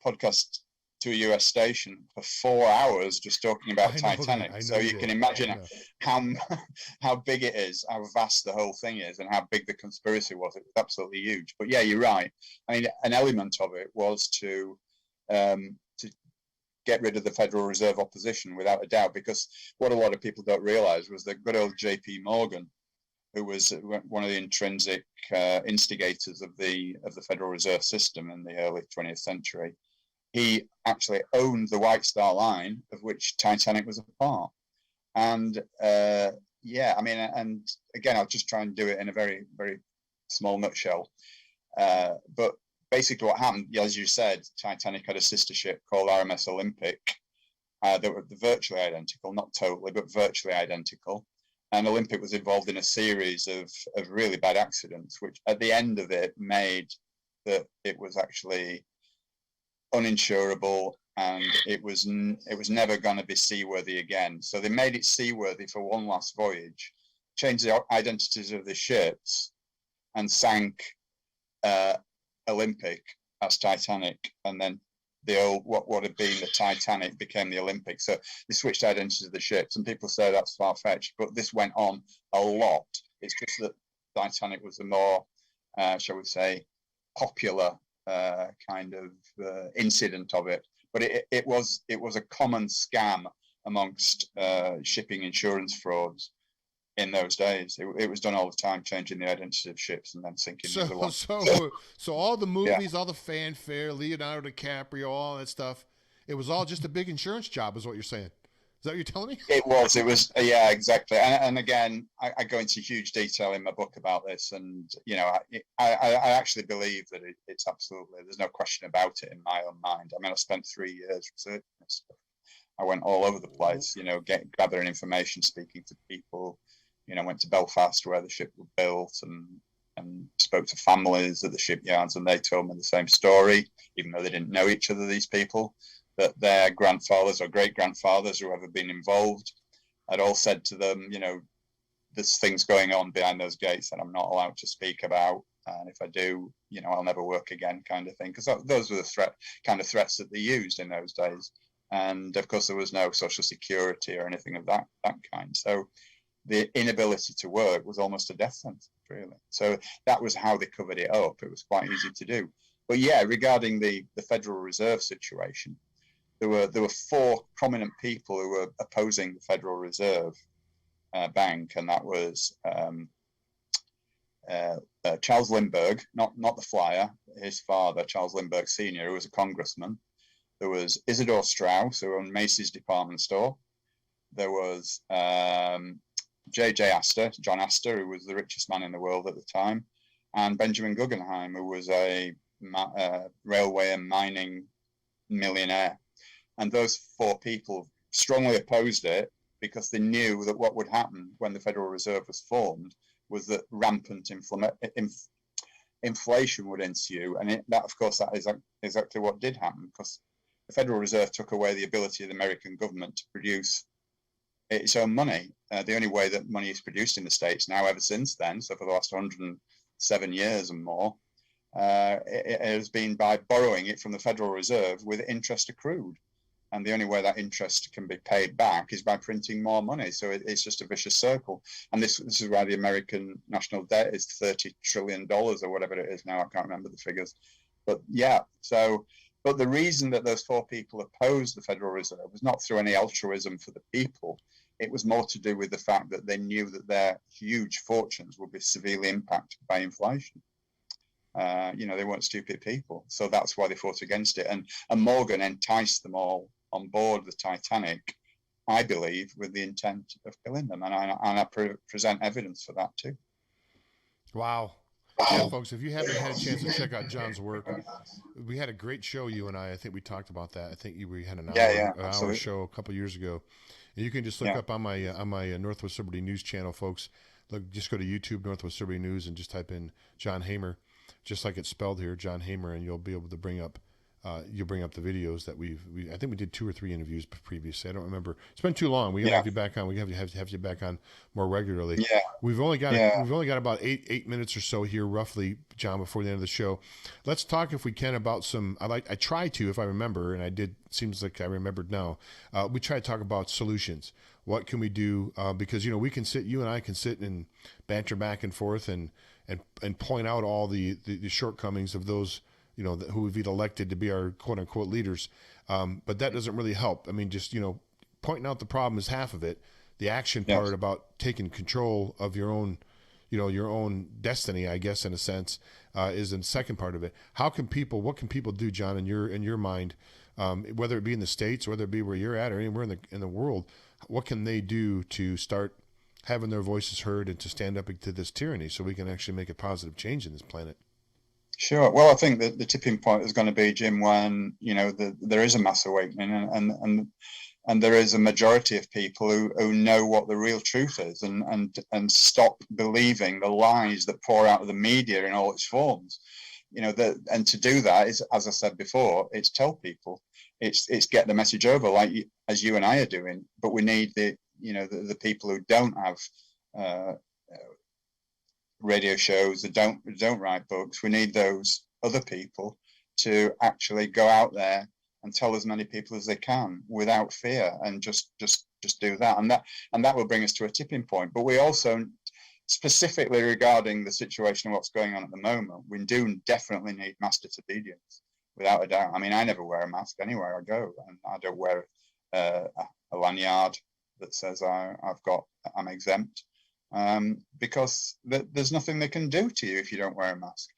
podcast to a US station for 4 hours just talking about Titanic. So you can imagine how big it is, how vast the whole thing is, and how big the conspiracy was. It was absolutely huge. But yeah, you're right. I mean, an element of it was to get rid of the Federal Reserve opposition, without a doubt, because what a lot of people don't realize was that good old J.P. Morgan, who was one of the intrinsic instigators of the Federal Reserve System in the early 20th century, he actually owned the White Star Line, of which Titanic was a part. And I mean, and again, I'll just try and do it in a very, very small nutshell. But basically what happened, as you said, Titanic had a sister ship called RMS Olympic. They were virtually identical, not totally, but virtually identical. And Olympic was involved in a series of really bad accidents, which at the end of it made that it was actually uninsurable, and it was never going to be seaworthy again. So they made it seaworthy for one last voyage, changed the identities of the ships, and sank Olympic as Titanic, and then what would have been the Titanic became the Olympic. So they switched identities of the ships, and people say that's far-fetched, but this went on a lot. It's just that Titanic was the more, shall we say, popular kind of incident of it. But it was a common scam amongst shipping insurance frauds in those days. It was done all the time, changing the identity of ships and then sinking the other one. So all the movies, all the fanfare, Leonardo DiCaprio, all that stuff, it was all just a big insurance job, is what you're saying. Is that what you're telling me? It was, yeah, exactly. And again, I go into huge detail in my book about this, and you know, I actually believe that it's absolutely, there's no question about it in my own mind. I mean, I spent 3 years researching this stuff. I went all over the place, you know, gathering information, speaking to people. You know, went to Belfast where the ship was built, and spoke to families at the shipyards, and they told me the same story, even though they didn't know each other, these people, that their grandfathers or great-grandfathers who ever been involved had all said to them, you know, there's things going on behind those gates that I'm not allowed to speak about, and if I do, you know, I'll never work again, kind of thing, because those were the threats that they used in those days. And of course, there was no social security or anything of that kind. So the inability to work was almost a death sentence, really. So that was how they covered it up. It was quite easy to do. But yeah, regarding the Federal Reserve situation, there were four prominent people who were opposing the Federal Reserve Bank, and that was Charles Lindbergh, not the flyer, his father, Charles Lindbergh Sr., who was a congressman. There was Isidore Straus, who owned Macy's department store. There was J.J. Astor, John Astor, who was the richest man in the world at the time, and Benjamin Guggenheim, who was a railway and mining millionaire. And those four people strongly opposed it because they knew that what would happen when the Federal Reserve was formed was that rampant inflation would ensue. And that, of course, that is exactly what did happen, because the Federal Reserve took away the ability of the American government to produce its own money. The only way that money is produced in the States now, ever since then, so for the last 107 years and more, it has been by borrowing it from the Federal Reserve with interest accrued. And the only way that interest can be paid back is by printing more money. So it's just a vicious circle. And this is why the American national debt is $30 trillion or whatever it is now. I can't remember the figures. But yeah, but the reason that those four people opposed the Federal Reserve was not through any altruism for the people. It was more to do with the fact that they knew that their huge fortunes would be severely impacted by inflation. They weren't stupid people. So that's why they fought against it. And Morgan enticed them all on board the Titanic, I believe, with the intent of killing them. And I present evidence for that too. Wow. Yeah, folks, if you haven't had a chance to check out John's work, we had a great show, you and I think we talked about that. I think we had an hour show a couple of years ago. And you can just look up on my Northwest Liberty News channel, folks. Look, just go to YouTube, Northwest Liberty News, and just type in John Hamer, just like it's spelled here, John Hamer, and you'll be able to bring up the videos that I think we did 2 or 3 interviews previously. I don't remember. It's been too long. We gotta have you back on. We have to have you back on more regularly. Yeah. We've only got about eight minutes or so here, roughly, John, before the end of the show. Let's talk, if we can, about some. I try to, if I remember, and I did. Seems like I remembered now. We try to talk about solutions. What can we do? Because you and I can sit and banter back and forth and point out all the shortcomings of those, who we've elected to be our quote unquote leaders. But that doesn't really help. I mean, just, pointing out the problem is half of it. The action part about taking control of your own destiny, I guess, in a sense, is the second part of it. What can people do, John, in your mind, whether it be in the States, whether it be where you're at or anywhere in the world, what can they do to start having their voices heard and to stand up to this tyranny so we can actually make a positive change in this planet? Sure. Well, I think that the tipping point is going to be, Jim, when there is a mass awakening and there is a majority of people who know what the real truth is and stop believing the lies that pour out of the media in all its forms. And to do that is, as I said before, it's tell people, it's get the message over, as you and I are doing. But we need the people who don't have radio shows, that don't write books. We need those other people to actually go out there and tell as many people as they can without fear, and just do that. And that will bring us to a tipping point. But we also, specifically regarding the situation of what's going on at the moment, we do definitely need mass disobedience, without a doubt. I mean, I never wear a mask anywhere I go, and I don't wear a lanyard that says I'm exempt. Because there's nothing they can do to you if you don't wear a mask.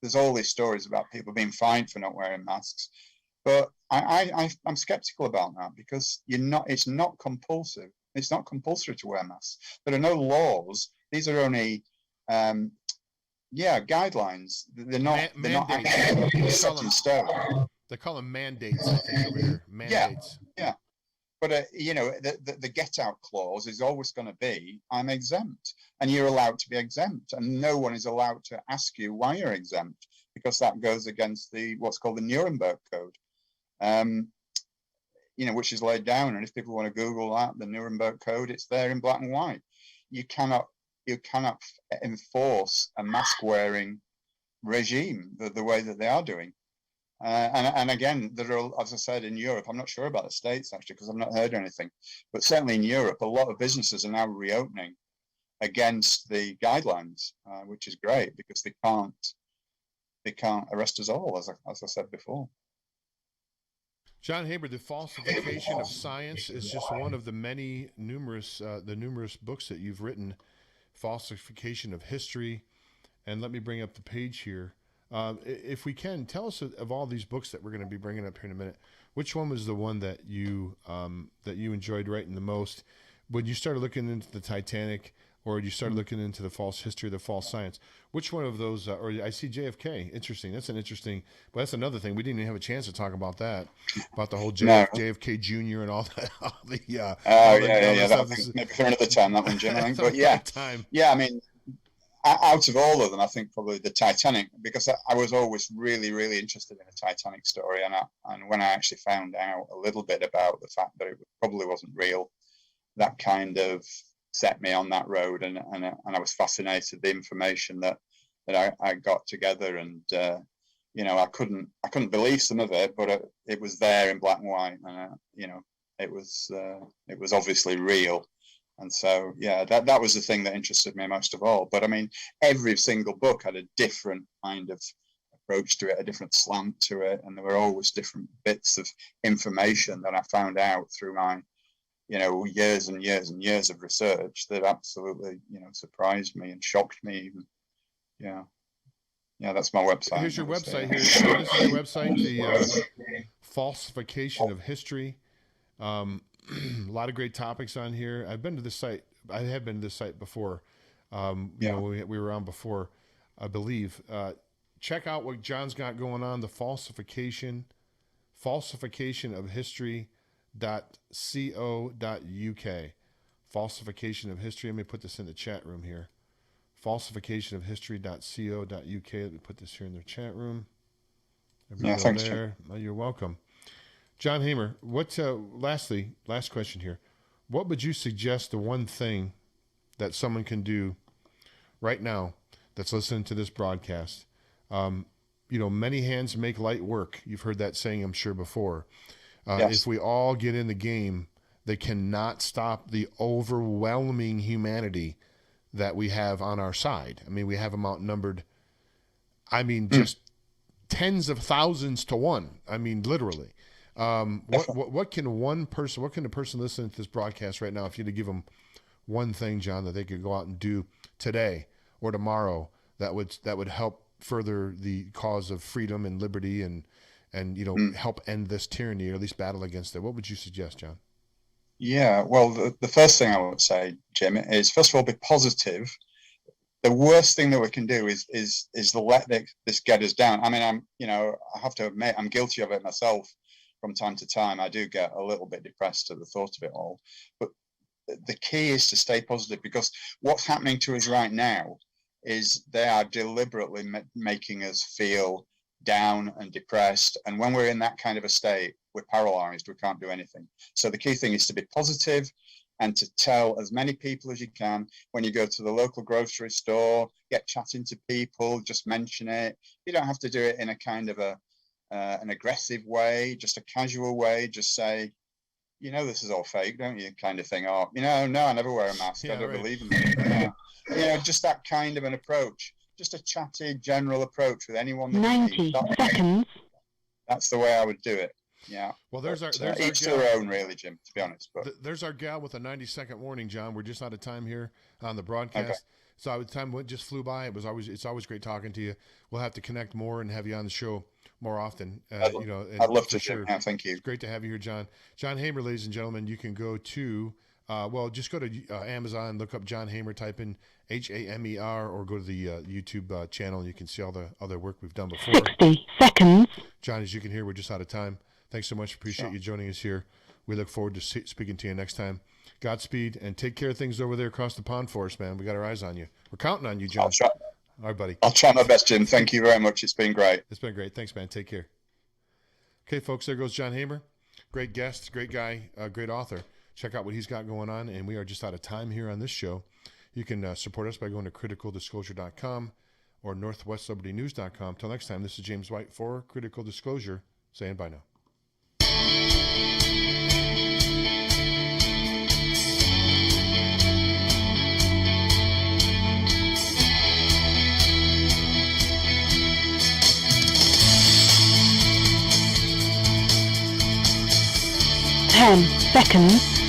There's all these stories about people being fined for not wearing masks, but I'm skeptical about that, because it's not compulsive. It's not compulsory to wear masks. There are no laws. These are only guidelines. They're not actually set in stone. They call them mandates, I think, over here. Mandates. Yeah. But the get out clause is always going to be, I'm exempt, and you're allowed to be exempt, and no one is allowed to ask you why you're exempt, because that goes against what's called the Nuremberg Code, which is laid down. And if people want to Google that, the Nuremberg Code, it's there in black and white. You cannot enforce a mask wearing regime the way that they are doing. And again, there are, as I said, in Europe, I'm not sure about the States actually, because I've not heard anything, but certainly in Europe, a lot of businesses are now reopening against the guidelines, which is great because they can't arrest us all, as I said before. John Hamer, The Falsification of Science is just one of the numerous books that you've written. Falsification of History, and let me bring up the page here. If we can, tell us of all these books that we're going to be bringing up here in a minute, which one was the one that you enjoyed writing the most? When you started looking into the Titanic, or you started looking into the false history, the false science, which one of those, or I see JFK. Interesting. That's that's another thing. We didn't even have a chance to talk about that, about the whole JFK Jr. and all that. Maybe for another time, that one, Jim, I think. But I mean, out of all of them, I think probably the Titanic, because I was always really, really interested in the Titanic story. And when I actually found out a little bit about the fact that it probably wasn't real, that kind of set me on that road, and I was fascinated with the information that I got together, and I couldn't believe some of it, but it was there in black and white, and it was obviously real. And so, that was the thing that interested me most of all. But I mean, every single book had a different kind of approach to it, a different slant to it, and there were always different bits of information that I found out through my years and years and years of research that absolutely, surprised me and shocked me even. Yeah, that's my website. Here's your website here. This is your website, the Falsification of History. A lot of great topics on here. I've been to this site. I have been to this site before. We were on before, I believe. Check out what John's got going on. The Falsification of History. .co.uk. Falsification of History. Let me put this in the chat room here. Falsification of History.co.uk. Let me put this here in the chat room. Thanks, there. Oh, you're welcome. John Hamer, last question here. What would you suggest the one thing that someone can do right now that's listening to this broadcast? Many hands make light work. You've heard that saying, I'm sure, before. Yes. If we all get in the game, they cannot stop the overwhelming humanity that we have on our side. I mean, we have them outnumbered. I mean, just tens of thousands to one. I mean, literally. What can the person listening to this broadcast right now, if you had to give them one thing, John, that they could go out and do today or tomorrow that would help further the cause of freedom and liberty and help end this tyranny, or at least battle against it? What would you suggest, John? Yeah, well, the first thing I would say, Jim, is first of all, be positive. The worst thing that we can do is let this get us down. I mean, I have to admit, I'm guilty of it myself from time to time. I do get a little bit depressed at the thought of it all. But the key is to stay positive, because what's happening to us right now is they are deliberately making us feel down and depressed, and when we're in that kind of a state, we're paralyzed, we can't do anything. So the key thing is to be positive and to tell as many people as you can. When you go to the local grocery store, get chatting to people, just mention it. You don't have to do it in a kind of an aggressive way, just a casual way. Just say, this is all fake, don't you, kind of thing. Or, no, I never wear a mask. I don't believe in it. Just that kind of an approach. Just a chatty, general approach with anyone. 90 seconds. That's the way I would do it. Yeah. Well, there's each to their own, really, Jim, to be honest. But there's our gal with a 90-second warning, John. We're just out of time here on the broadcast. Okay. So time just flew by. It's always great talking to you. We'll have to connect more and have you on the show more often. I'd love to, Jim. Yeah, thank you. It's great to have you here, John. John Hamer, ladies and gentlemen. You can go to just go to Amazon, look up John Hamer, type in Hamer, or go to the YouTube channel, and you can see all the other work we've done before. 60 seconds. John, as you can hear, we're just out of time. Thanks so much. Appreciate you joining us here. We look forward to speaking to you next time. Godspeed, and take care of things over there across the pond for us, man. We got our eyes on you. We're counting on you, John. I'll try. All right, buddy. I'll try my best, Jim. Thank you very much. It's been great. It's been great. Thanks, man. Take care. Okay, folks, there goes John Hamer. Great guest, great guy, great author. Check out what he's got going on, and we are just out of time here on this show. You can support us by going to criticaldisclosure.com or northwestlibertynews.com. Till next time, this is James White for Critical Disclosure, saying bye now. 10 seconds.